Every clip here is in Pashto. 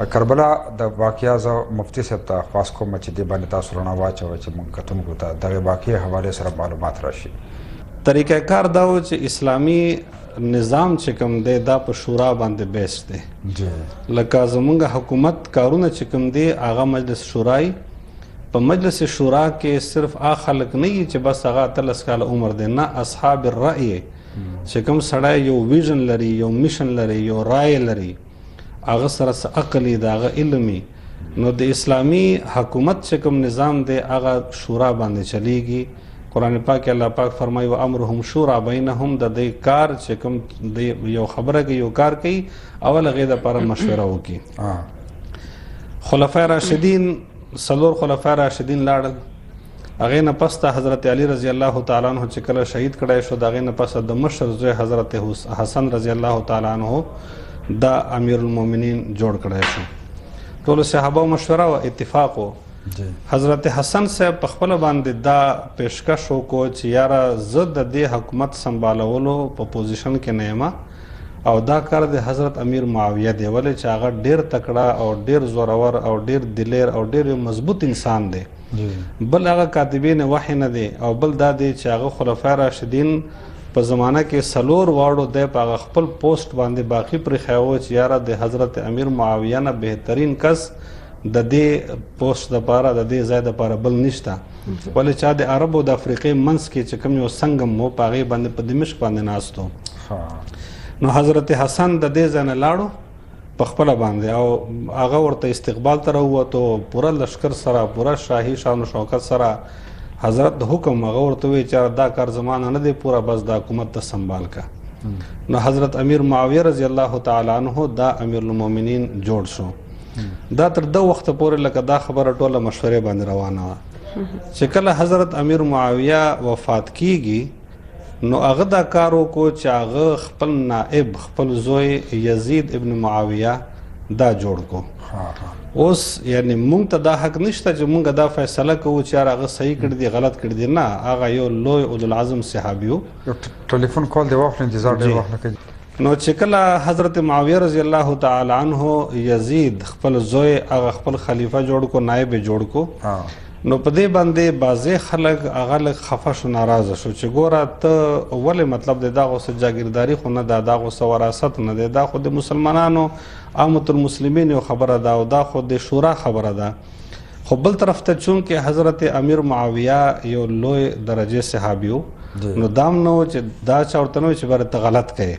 کربلا د واقعیا زه مفتي صاحب ته خواست کوم چې دې باندې تاسو رڼا واچوئ چې موږ کتونکو ته دغې واقعې حوالې سره معلومات راشي. طریقه کار دا و چې اسلامي نظام چې کوم دی دا په شورا باندې بیس دی. لکه زمونږ حکومت کارونه چې کوم دی هغه مجلس شورای په مجلس شورا کې صرف هغه خلک نه وي چې بس هغه 13 کاله عمر دی، نه اصحاب الرأی چې کوم سړی یو ویژن لري، یو میشن لري، یو رای لري، هغه سره څه عقل وي، د هغه علم وي. نو د اسلامي حکومت چې کوم نظام دی هغه شورا باندې چلیږي. قرآن پاک الله پاک فرمایي و امرهم شورا بینهم، د دې کار چې کوم دی یو خبره کوي، یو کار کوي، اول هغې دپاره مشوره وکړي. خلفای راشدین 4 خلفای راشدین لاړل، هغې نه پس ته حضرت علی رضی الله تعالی عنه چې کله شهید کړی شو، د هغې نه پس د مشر زوی حضرت حسن رضی الله تعالی عنه دا امیر المؤمنین جوړ کړی شو. ټولو صحابه مشوره و، اتفاق و. حضرت حسن صاحب په خپله باندې دا پیشکش وکړو چې یاره زه د دې حکومت سنبالولو په پوزیشن کې نه یم او دا کار د حضرت امیر معاویه دی، ولې چې هغه ډېر تکړه او ډېر زورور او ډېر دلیر او ډېر مضبوط انسان دی. بل هغه کاتبین وحی نه دی، او بل دا دی چې هغه خلفای راشدین په زمانه کې 4 واړو دی په هغه خپل پوسټ باندې باقي پرېښی و چې یاره د حضرت امیر معاویه نه بهترین کس د دې پوسټ دپاره د دې ځای دپاره بل نشته، ولې چې د عرب او د افریقې منځ کې چې کوم یو سنګم و په هغې باندې په دمشق باندې ناست و. نو حضرت حسن د دې ځای نه لاړو په خپله باندې، او هغه ورته استقبال ته راووتو پوره لشکر سره، پوره شاهي شان و شوکت سره. حضرت د حکم هغه ورته وویل چې دا کار زمانه نه دی پوره، بس د حکومت ته سنبال که. نو حضرت امیر معاویه رضی الله تعالی عنه دا امیر المؤمنین جوړ شو. دا تر 2 وخته پورې لکه دا خبره ټوله مشورې باندې روانه وه چې کله حضرت امیر معاویه وفات کیږي نو هغه دا کار وکړو چې هغه خپل نائب خپل زوی یزید ابن معاویه دا جوړ کو. اوس یعنی مونږ ته دا حق نشته چې مونږ دا فیصله کوو چې هغه صحیح کړي دي غلط کړي دي، نه، هغه یو لوی اولوالعزم صحابي و. ټلیفون کال دی واخلو، انتظار ډېر وخت نه کوي. نو چې کله حضرت معاویه رضی الله تعالی عنه یزید خپل زوی هغه خپل خلیفه جوړ کو، نائب جوړ کو، نو په دې باندې بعضې خلک هغه لږ خفه شو، ناراضه شو چې ګوره ته ولې مطلب د دغو څه جاګیرداري خو نه ده، دغو څه وراثت نه دی، دا خو د مسلمانانو عامة المسلمین یو خبره ده او دا خو د شورا خبره ده. خو بل طرف ته چونکې حضرت امیر معاویه یو لوی درجې صحابي و، نو دام نه و چې دا چا ورته نه و چې بره ته غلط کوې،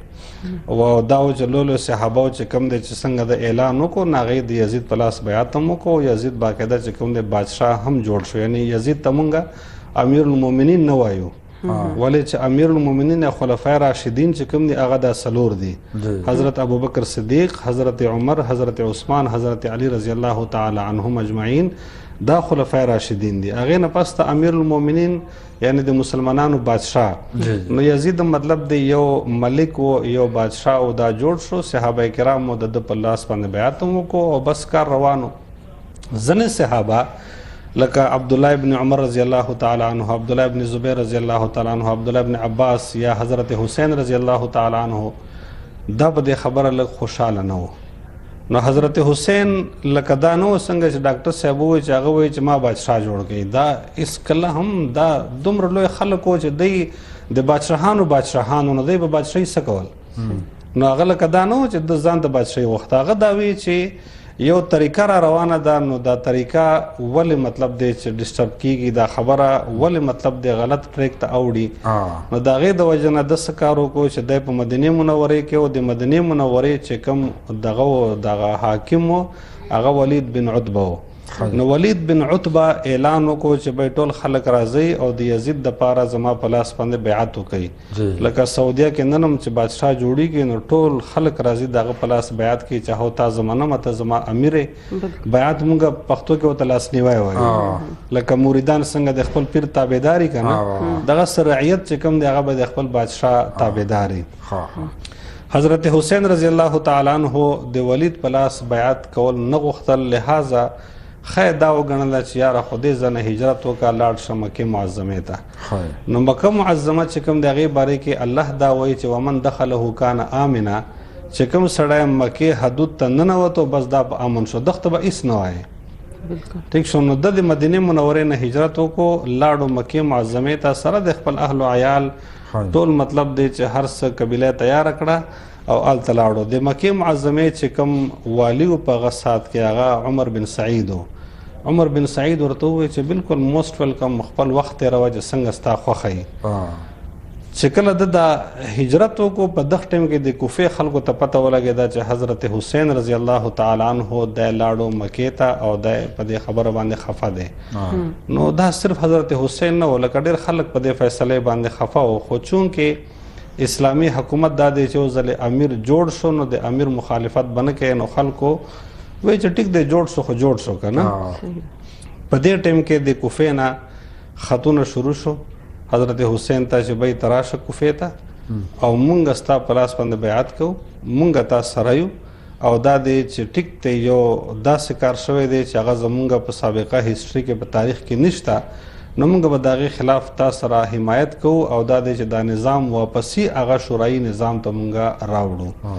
او دا و چې لوی صحابه چې کوم دی چې څنګه د اعلان وکړو نو هغې د یزید په لاس بیعت هم وکړو. یزید باقاعده چې کوم دی بادشاه هم جوړ شو، یعنی یزید ته مونږ امیر المؤمنین نه وایو، ولې چې امیر المؤمنین خلفای راشدین چې کوم دی هغه دا 4 دي، حضرت ابوبکر صدیق، حضرت عمر، حضرت عثمان، حضرت علی رضی الله تعالی عنهم اجمعین، دا خلفای راشدین دي. هغې نه پس ته امیر المؤمنین یعنی د مسلمانانو بادشاه. نو یزید مطلب دی یو ملک و، یو بادشاه او دا جوړ شو. صحابه کرامو د ده په لاس باندې بیعت هم وکړو او بس کار روانو. ځینې صحابه لکه عبدالله ابن عمر رضی الله تعالی عنه، عبدالله ابن زبیر رضی الله تعالی عنه، عبدالله ابن عباس یا حضرت حسین رضی الله تعالی عنه، دا په دې خبره لږ خوشحاله نه و. نو حضرت حسین لکه دا نه و څنګه چې ډاکټر صاحب ووایي چې هغه وایي چې ما بادشاه جوړ کړي، دا هېڅ کله هم دا دومره لوی خلک و چې دی د بادشاهانو نه دی به بادشاهي څه کول. نو هغه لکه دا نه و چې د ځان د بادشاهي غوښته، هغه دا وایي چې یو طریقه را روانه ده، نو دا طریقه ولې مطلب دی چې ډسټرب کیږي، دا خبره ولې مطلب دی غلط ټریک ته اوړي. نو د هغې د وجې نه ده څه کار وکړو چې دی په مدینې منورې کې و، د مدینې منورې چې کوم دغه و دغه حاکم و هغه ولید بن عتبه و. نو ولید بن عتبه اعلان وکړو چې بی ټول خلک راځئ او د یزید دپاره زما په لاس باندې بیعت وکړئ. لکه سعودیه کې نن هم چې بادشاه جوړیږي نو ټول خلک راځي د هغه په لاس بیعت کوي چې هو تا زما نه ته زما امیر بیعت مونږ پښتو کې ورته لاسنیوی وایو، لکه مریدان څنګه د خپل پیر تابعداري که نه، دغسې رعیت چې کوم دی هغه به د خپل بادشاه تابعداري. حضرت حسین رضی الله تعالی عنه د ولید په لاس بیعت کول نه غوښتل، لہذا خیر دا وګڼله چې یاره خو دې ځنه هجرت وکړه لاړ شه مکې معظمې ته. نو مکه معظمه چې کوم د هغې باره کې الله دا وایي چې ومن دخله کان آمنا، چې کوم سړی مکې حدود ته ننوتو بس دا به امن شو، دغه ته به هېڅ نه وایي. ټیک شو. نو د مدینې منورې نه هجرت وکړو، لاړو مکې معظمې ته سره د خپل اهل و عیال. ټول مطلب دی چې هر څه قبیله تیار کړه او هلته لاړو. د مکې معظمې چې کوم والي و په هغه سات کې هغه عمر بن سعید و. عمر بن سعید ورته ووایي چې بالکل موسټ ویلکم، خپل وخت تېروه چې څنګه ستا خوښه وي. چې کله د هجرت وکړو په دغه ټایم کې د کوفې خلکو ته پته ولګېده چې حضرت حسین رضی الله تعالی عنه دی لاړو مکې ته او دی په دې خبره باندې خفه دی. نو دا صرف حضرت حسین نه و، لکه ډېر خلک په دې فیصلې باندې خفه و. خو چونکې اسلامي حکومت دا دی چې یو ځل امیر جوړ شو نو د امیر مخالفت به نه کوي، نو خلکو وایي چې ټیک دی جوړ شو خو جوړ شو که نه. په دې ټایم کې د کوفې نه خطونه شروع شو حضرت حسین ته چې بای تراشه کوفې ته او مونږ ستا په لاس باندې بیعت کوو، مونږ تا سره یو او دا دی چې ټیک دی یو داسې کار شوی دی چې هغه زمونږ په سابقه هیسټري کې په تاریخ کې نشته، نو مونږ به د هغې خلاف تا سره حمایت کوو او دا دی چې دا نظام واپسي هغه شورایي نظام ته مونږ راوړو.